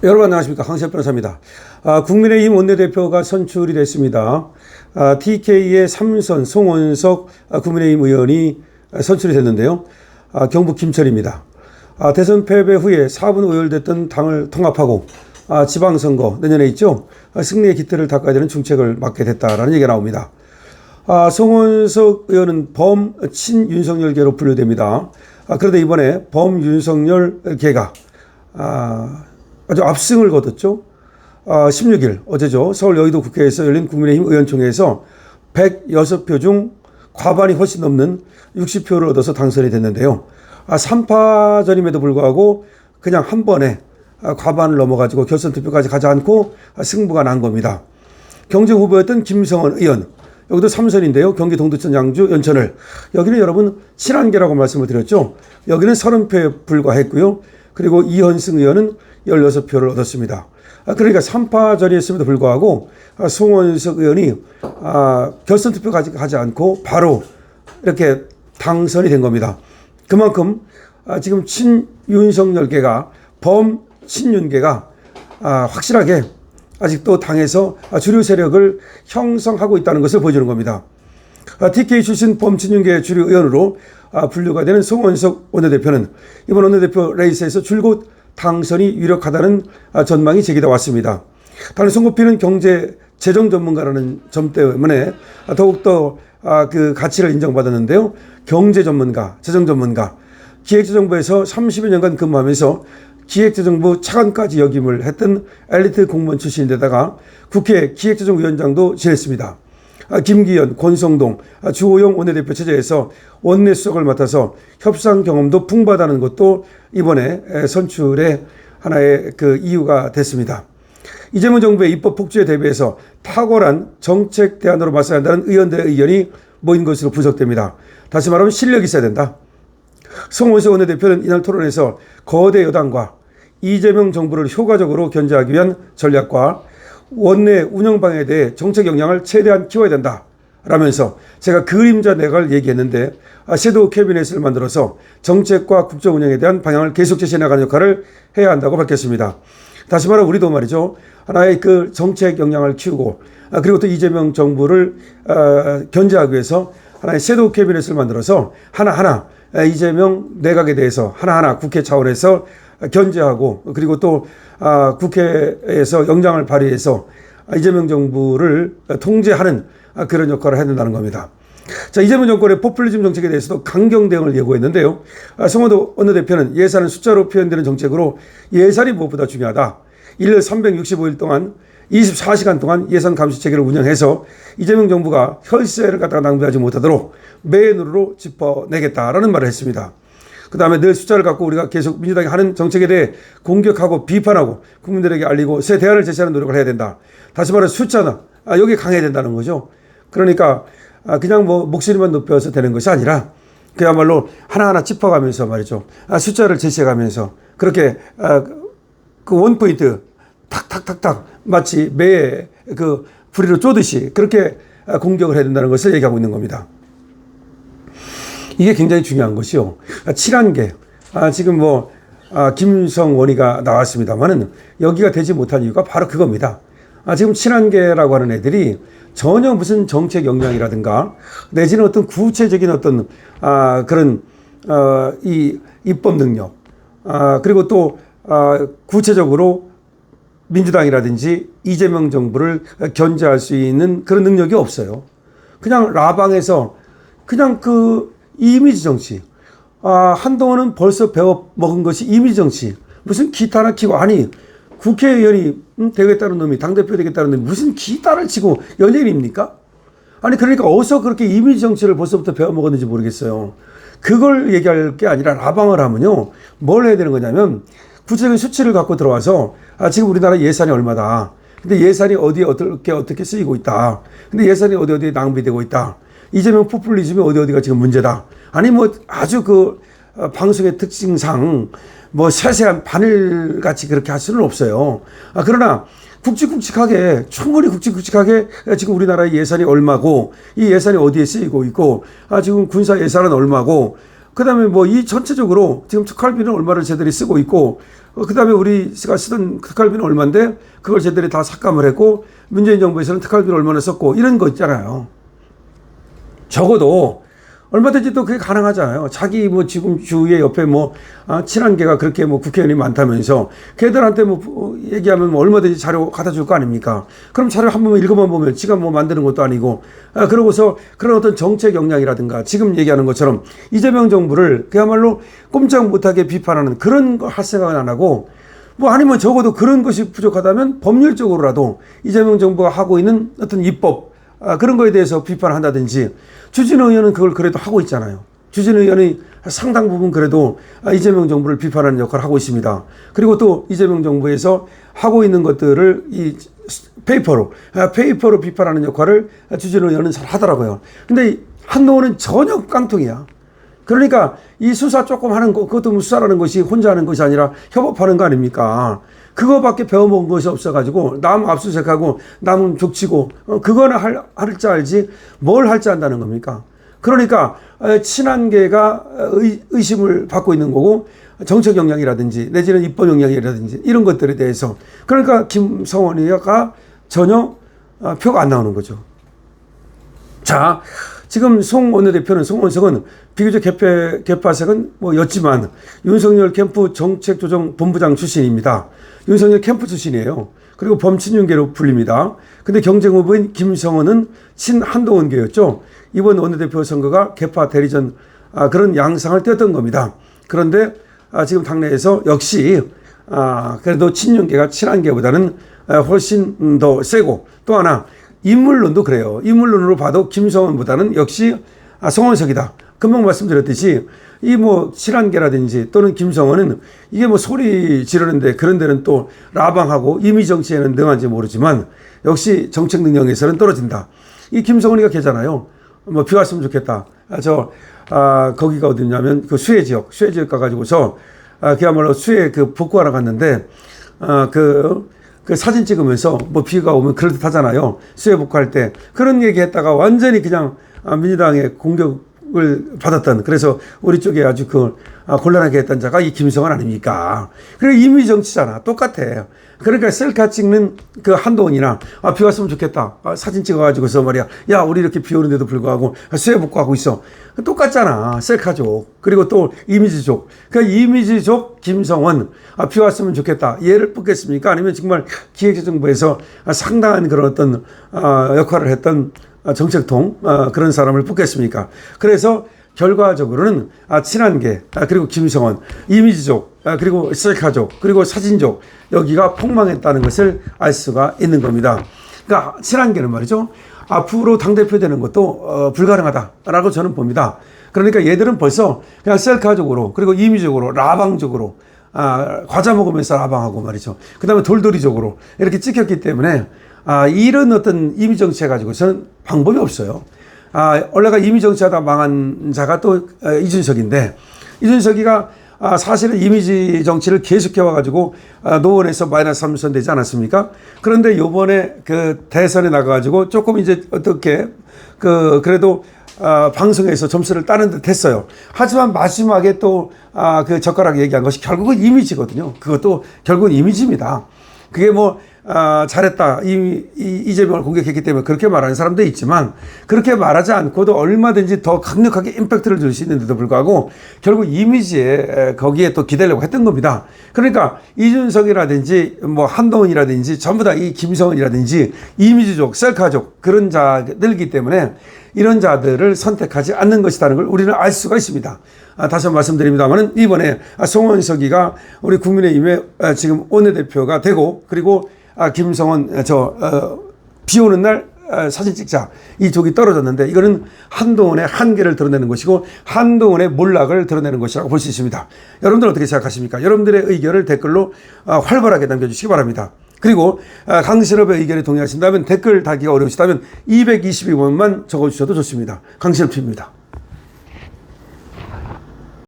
여러분 안녕하십니까, 황세혁 변호사입니다. 국민의힘 원내대표가 선출이 됐습니다. TK의 3선 송원석 국민의힘 의원이 선출이 됐는데요. 경북 김천입니다. 대선 패배 후에 4분 오열됐던 당을 통합하고 지방선거 내년에 있죠. 승리의 기틀을 닦아야 되는 중책을 맡게 됐다라는 얘기가 나옵니다. 송원석 의원은 범친윤석열계로 분류됩니다. 그런데 이번에 범윤석열계가 아주 압승을 거뒀죠. 16일 어제죠. 서울 여의도 국회에서 열린 국민의힘 의원총회에서 106표 중 과반이 훨씬 넘는 60표를 얻어서 당선이 됐는데요. 3파전임에도 불구하고 그냥 한 번에 과반을 넘어가지고 결선 투표까지 가지 않고 승부가 난 겁니다. 경쟁 후보였던 김성원 의원, 여기도 3선인데요. 경기 동두천, 양주, 연천을. 여기는 여러분 친한계라고 말씀을 드렸죠. 여기는 30표에 불과했고요. 그리고 이현승 의원은 16표를 얻었습니다. 그러니까 3파전이었음에도 불구하고 송원석 의원이 결선 투표까지 가지 않고 바로 이렇게 당선이 된 겁니다. 그만큼 지금 친윤석열계가, 범친윤계가 확실하게 아직도 당에서 주류 세력을 형성하고 있다는 것을 보여주는 겁니다. TK 출신 범친윤계 주류 의원으로 분류가 되는 송원석 원내대표는 이번 원내대표 레이스에서 줄곧 당선이 유력하다는 전망이 제기돼 왔습니다. 다른 손꼽히는 경제 재정 전문가라는 점 때문에 더욱더 그 가치를 인정받았는데요. 경제 전문가, 재정 전문가, 기획재정부에서 30여 년간 근무하면서 기획재정부 차관까지 역임을 했던 엘리트 공무원 출신인데다가 국회 기획재정위원장도 지냈습니다. 김기현, 권성동, 주호영 원내대표 체제에서 원내수석을 맡아서 협상 경험도 풍부하다는 것도 이번에 선출의 하나의 그 이유가 됐습니다. 이재명 정부의 입법 폭주에 대비해서 탁월한 정책 대안으로 맞서야 한다는 의원들의 의견이 모인 것으로 분석됩니다. 다시 말하면 실력이 있어야 된다. 송원석 원내대표는 이날 토론에서 거대 여당과 이재명 정부를 효과적으로 견제하기 위한 전략과 원내 운영 방향에 대해 정책 역량을 최대한 키워야 된다 라면서 제가 그림자 내각을 얘기했는데 섀도우 캐비넷을 만들어서 정책과 국정 운영에 대한 방향을 계속 제시해 나가는 역할을 해야 한다고 밝혔습니다. 다시 말해 우리도 말이죠. 하나의 그 정책 역량을 키우고 그리고 또 이재명 정부를 견제하기 위해서 하나의 섀도우 캐비넷을 만들어서 하나하나 이재명 내각에 대해서 하나하나 국회 차원에서 견제하고 그리고 또 국회에서 역량을 발휘해서 이재명 정부를 통제하는 그런 역할을 해야 된다는 겁니다. 자, 이재명 정권의 포퓰리즘 정책에 대해서도 강경 대응을 예고했는데요. 송원석 원내대표는 예산은 숫자로 표현되는 정책으로 예산이 무엇보다 중요하다. 1년 365일 동안 24시간 동안 예산 감시 체계를 운영해서 이재명 정부가 혈세를 갖다가 낭비하지 못하도록 매너로 짚어내겠다라는 말을 했습니다. 그 다음에 늘 숫자를 갖고 우리가 계속 민주당이 하는 정책에 대해 공격하고 비판하고 국민들에게 알리고 새 대안을 제시하는 노력을 해야 된다. 다시 말해 숫자는 여기 강해야 된다는 거죠. 그러니까 그냥 뭐 목소리만 높여서 되는 것이 아니라 그야말로 하나하나 짚어가면서 말이죠. 숫자를 제시해가면서 그렇게 그 원포인트 탁탁탁탁 마치 매에 그 부리로 쪼듯이 그렇게 공격을 해야 된다는 것을 얘기하고 있는 겁니다. 이게 굉장히 중요한 것이요. 친한계. 지금 뭐, 김성원이가 나왔습니다만은 여기가 되지 못한 이유가 바로 그겁니다. 지금 친한계라고 하는 애들이 전혀 무슨 정책 역량이라든가 내지는 어떤 구체적인 어떤, 그런, 이 입법 능력, 그리고 또, 구체적으로 민주당이라든지 이재명 정부를 견제할 수 있는 그런 능력이 없어요. 그냥 라방에서 그냥 그 이미지 정치. 한동안은 벌써 배워 먹은 것이 이미지 정치. 무슨 기타나 치고, 아니, 국회의원이 되겠다는 놈이, 당대표 되겠다는 놈이 무슨 기타를 치고 연예인입니까? 아니, 그러니까 어디서 그렇게 이미지 정치를 벌써부터 배워 먹었는지 모르겠어요. 그걸 얘기할 게 아니라 라방을 하면요. 뭘 해야 되는 거냐면, 구체적인 수치를 갖고 들어와서, 지금 우리나라 예산이 얼마다. 근데 예산이 어디에 어떻게 쓰이고 있다. 근데 예산이 어디에 낭비되고 있다. 이재명 포퓰리즘이 어디가 지금 문제다. 아니 뭐 아주 그 방송의 특징상 뭐 세세한 바늘같이 그렇게 할 수는 없어요. 그러나 굵직굵직하게 충분히 굵직굵직하게 지금 우리나라의 예산이 얼마고 이 예산이 어디에 쓰이고 있고 지금 군사 예산은 얼마고 그다음에 뭐 이 전체적으로 지금 특활비는 얼마를 쟤들이 쓰고 있고, 그다음에 우리가 쓰던 특활비는 얼마인데 그걸 쟤들이 다 삭감을 했고, 문재인 정부에서는 특활비를 얼마나 썼고, 이런 거 있잖아요. 적어도 얼마든지 또 그게 가능하잖아요. 자기 뭐 지금 주위에 옆에 뭐 친한 개가 그렇게 뭐 국회의원이 많다면서 걔들한테 뭐 얘기하면 뭐 얼마든지 자료 갖다 줄 거 아닙니까? 그럼 자료 한 번만 읽어만 보면 지가 뭐 만드는 것도 아니고, 그러고서 그런 어떤 정책 역량이라든가 지금 얘기하는 것처럼 이재명 정부를 그야말로 꼼짝 못하게 비판하는 그런 거 할 생각은 안 하고, 뭐 아니면 적어도 그런 것이 부족하다면 법률적으로라도 이재명 정부가 하고 있는 어떤 입법, 그런 거에 대해서 비판한다든지. 주진우 의원은 그걸 그래도 하고 있잖아요. 주진우 의원이 상당 부분 그래도 이재명 정부를 비판하는 역할을 하고 있습니다. 그리고 또 이재명 정부에서 하고 있는 것들을 이 페이퍼로 비판하는 역할을 주진우 의원은 잘 하더라고요. 근데 한동훈은 전혀 깡통이야. 그러니까 이 수사 조금 하는 거, 그것도 뭐 수사라는 것이 혼자 하는 것이 아니라 협업하는 거 아닙니까? 그거밖에 배워먹은 것이 없어가지고 남 압수수색하고 남은 족치고 그거는 할 줄 알지 뭘 할 줄 안다는 겁니까? 그러니까 친한 개가 의심을 받고 있는 거고, 정책 역량이라든지 내지는 입법 역량이라든지 이런 것들에 대해서, 그러니까 김성원이가 전혀 표가 안 나오는 거죠. 자, 지금 송 원내대표는, 송원석은 비교적 개파색은 뭐 였지만 윤석열 캠프 정책조정본부장 출신입니다. 윤석열 캠프 출신이에요. 그리고 범친윤계로 불립니다. 근데 경쟁 후보인 김성원은 친한동훈계였죠. 이번 원내대표 선거가 개파 대리전 그런 양상을 띄었던 겁니다. 그런데 지금 당내에서 역시 그래도 친윤계가 친한계보다는 훨씬 더 세고, 또 하나 인물론도 그래요. 인물론으로 봐도 김성원보다는 역시 송원석이다. 금방 말씀드렸듯이 이 뭐 친한계라든지 또는 김성원은 이게 뭐 소리 지르는데 그런 데는 또 라방하고 이미 정치에는 능한지 모르지만 역시 정책 능력에서는 떨어진다. 이 김성원이가 걔잖아요. 뭐 비 왔으면 좋겠다. 거기가 어디냐면 그 수해 지역 가가지고서 그야말로 수해 그 복구하러 갔는데 그 사진 찍으면서 뭐 비가 오면 그럴듯 하잖아요. 수해 복구할 때. 그런 얘기 했다가 완전히 그냥 민주당의 공격을 받았던, 그래서 우리 쪽에 아주 곤란하게 했던 자가 이 김성원 아닙니까? 그래, 이미 정치잖아. 똑같아. 그러니까 셀카 찍는 그 한동훈이나 비 왔으면 좋겠다. 사진 찍어가지고서 말이야. 야, 우리 이렇게 비 오는데도 불구하고 수해 복구하고 있어. 똑같잖아. 셀카족. 그리고 또 이미지족. 그 이미지족 김성원. 비 왔으면 좋겠다. 얘를 뽑겠습니까? 아니면 정말 기획재정부에서 상당한 그런 어떤 역할을 했던 정책통 그런 사람을 뽑겠습니까? 그래서 결과적으로는 친한계, 그리고 김성원, 이미지족, 그리고 셀카족, 그리고 사진족, 여기가 폭망했다는 것을 알 수가 있는 겁니다. 그러니까 친한계는 말이죠, 앞으로 당대표 되는 것도 불가능하다라고 저는 봅니다. 그러니까 얘들은 벌써 그냥 셀카족으로, 그리고 이미지적으로, 라방적으로, 과자 먹으면서 라방하고 말이죠. 그 다음에 돌돌이적으로 이렇게 찍혔기 때문에 이런 어떤 이미지 정치 해가지고서는 방법이 없어요. 원래가 이미지 정치하다 망한 자가 또 이준석인데, 이준석이가 사실은 이미지 정치를 계속해 와가지고 노원에서 마이너스 3선 되지 않았습니까? 그런데 요번에 그 대선에 나가가지고 조금 이제 어떻게 그래도 방송에서 점수를 따는 듯 했어요. 하지만 마지막에 또 그 젓가락 얘기한 것이 결국은 이미지거든요. 그것도 결국은 이미지입니다. 그게 뭐 잘했다, 이재명을 공격했기 때문에 그렇게 말하는 사람도 있지만, 그렇게 말하지 않고도 얼마든지 더 강력하게 임팩트를 줄 수 있는데도 불구하고 결국 이미지에 거기에 또 기대려고 했던 겁니다. 그러니까 이준석이라든지 뭐 한동훈이라든지 전부 다 이 김성원이라든지 이미지족, 셀카족 그런 자들이기 때문에 이런 자들을 선택하지 않는 것이라는 걸 우리는 알 수가 있습니다. 다시 한번 말씀드립니다만, 이번에 송원석이가 우리 국민의힘의 지금 원내대표가 되고, 그리고 김성원 비 오는 날 사진 찍자, 이쪽이 떨어졌는데, 이거는 한동훈의 한계를 드러내는 것이고 한동훈의 몰락을 드러내는 것이라고 볼 수 있습니다. 여러분들 어떻게 생각하십니까? 여러분들의 의견을 댓글로 활발하게 남겨주시기 바랍니다. 그리고 강신업의 의견에 동의하신다면, 댓글 달기가 어려우시다면 222번만 적어주셔도 좋습니다. 강신업입니다.